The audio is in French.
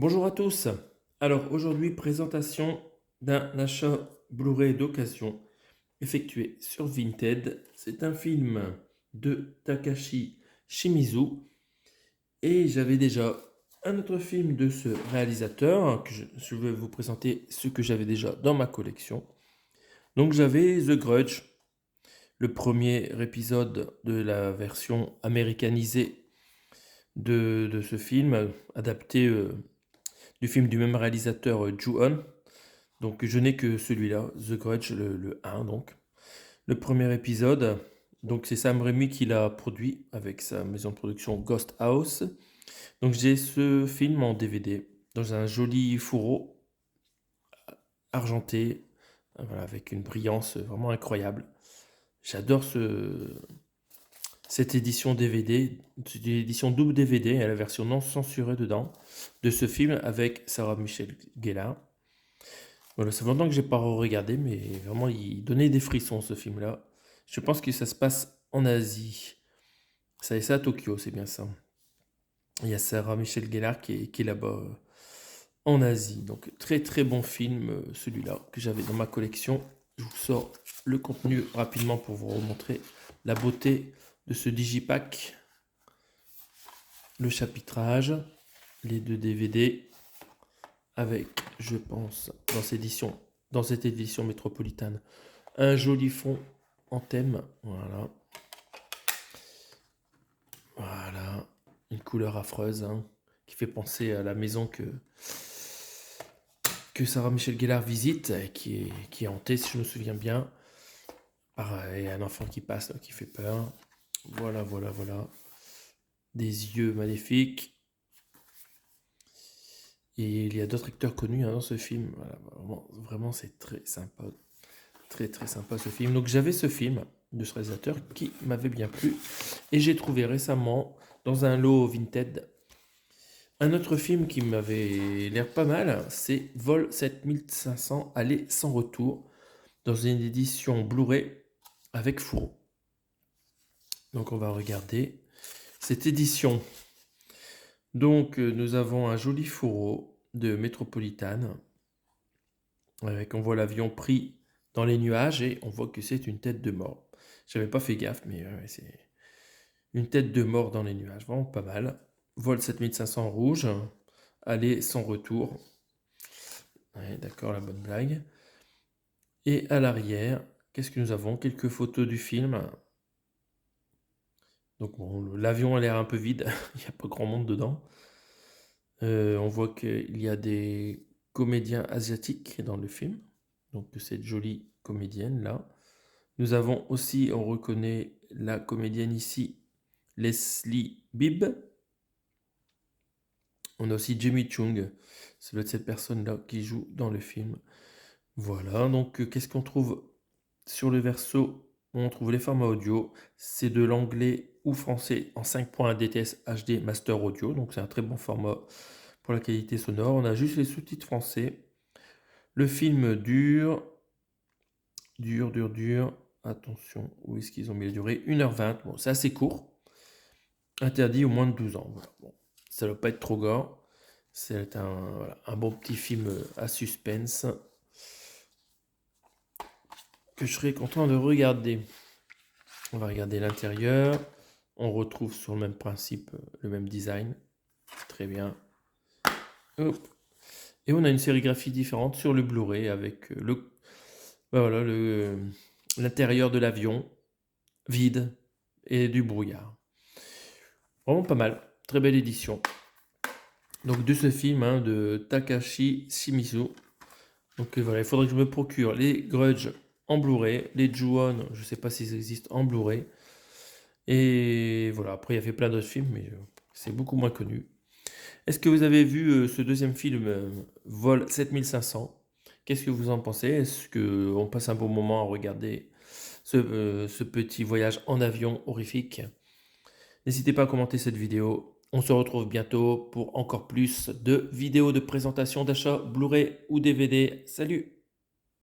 Bonjour à tous. Alors aujourd'hui, présentation d'un achat Blu-ray d'occasion effectué sur Vinted. C'est un film de Takashi Shimizu et j'avais déjà un autre film de ce réalisateur que je vais vous présenter ce que j'avais déjà dans ma collection. Donc j'avais The Grudge, le premier épisode de la version américanisée de ce film, adapté du film du même réalisateur Ju-on. Donc je n'ai que celui-là, The Grudge, le 1 donc. Le premier épisode, donc c'est Sam Raimi qui l'a produit avec sa maison de production Ghost House. Donc j'ai ce film en DVD dans un joli fourreau argenté, voilà, avec une brillance vraiment incroyable. J'adore cette édition DVD, c'est une édition double DVD, et la version non censurée dedans, de ce film avec Sarah Michelle Gellar. Voilà, ça fait longtemps que j'ai pas regardé, mais vraiment, il donnait des frissons ce film-là. Je pense que ça se passe en Asie. Ça et ça à Tokyo, c'est bien ça. Il y a Sarah Michelle Gellar qui est là-bas en Asie. Donc très très bon film, celui-là, que j'avais dans ma collection. Je vous sors le contenu rapidement pour vous remontrer la beauté de ce digipack. Le chapitrage, les deux DVD, avec, je pense, dans cette édition métropolitaine, un joli fond en thème, voilà. Voilà, une couleur affreuse, hein, qui fait penser à la maison que Sarah Michelle Gellar visite, et qui est hantée, si je me souviens bien, par un enfant qui passe, là, qui fait peur. Voilà, voilà, voilà. Des yeux maléfiques. Et il y a d'autres acteurs connus, hein, dans ce film. Voilà, vraiment, vraiment c'est très sympa. Très très sympa ce film. Donc j'avais ce film de ce réalisateur qui m'avait bien plu. Et j'ai trouvé récemment dans un lot Vinted un autre film qui m'avait l'air pas mal. C'est Vol 7500 aller sans retour dans une édition Blu-ray avec fourreau. Donc on va regarder cette édition. Donc nous avons un joli fourreau de Métropolitane. Avec, on voit l'avion pris dans les nuages et on voit que c'est une tête de mort. J'avais pas fait gaffe, mais c'est une tête de mort dans les nuages. Vraiment pas mal. Vol 7500 rouge. Aller sans retour. Ouais, d'accord, la bonne blague. Et à l'arrière, qu'est-ce que nous avons? Quelques photos du film. Donc bon, l'avion a l'air un peu vide, il n'y a pas grand monde dedans. On voit qu'il y a des comédiens asiatiques dans le film. Donc cette jolie comédienne là. Nous avons aussi, on reconnaît la comédienne ici, Leslie Bibb. On a aussi Jamie Chung, c'est doit être cette personne-là qui joue dans le film. Voilà, donc qu'est-ce qu'on trouve sur le verso? On trouve les formats audio, c'est de l'anglais ou français en 5.1 DTS HD Master Audio, donc c'est un très bon format pour la qualité sonore. On a juste les sous-titres français. Le film dure. Attention, où est-ce qu'ils ont mis la durée? 1h20, bon, c'est assez court. Interdit aux moins de 12 ans. Voilà. Bon, ça ne doit pas être trop gore. C'est voilà, un bon petit film à suspense que je serais content de regarder. On va regarder l'intérieur. On retrouve sur le même principe, le même design. Très bien. Hop. Et on a une sérigraphie différente sur le Blu-ray avec voilà, l'intérieur de l'avion vide et du brouillard. Vraiment pas mal. Très belle édition. Donc de ce film, hein, de Takashi Shimizu. Donc voilà, il faudrait que je me procure les Grudge en Blu-ray, les Ju-on, je ne sais pas s'ils existent en Blu-ray. Et voilà, après il y avait plein d'autres films, mais c'est beaucoup moins connu. Est-ce que vous avez vu ce deuxième film, Vol 7500? Qu'est-ce que vous en pensez? Est-ce qu'on passe un bon moment à regarder ce petit voyage en avion horrifique? N'hésitez pas à commenter cette vidéo. On se retrouve bientôt pour encore plus de vidéos de présentation d'achat Blu-ray ou DVD. Salut!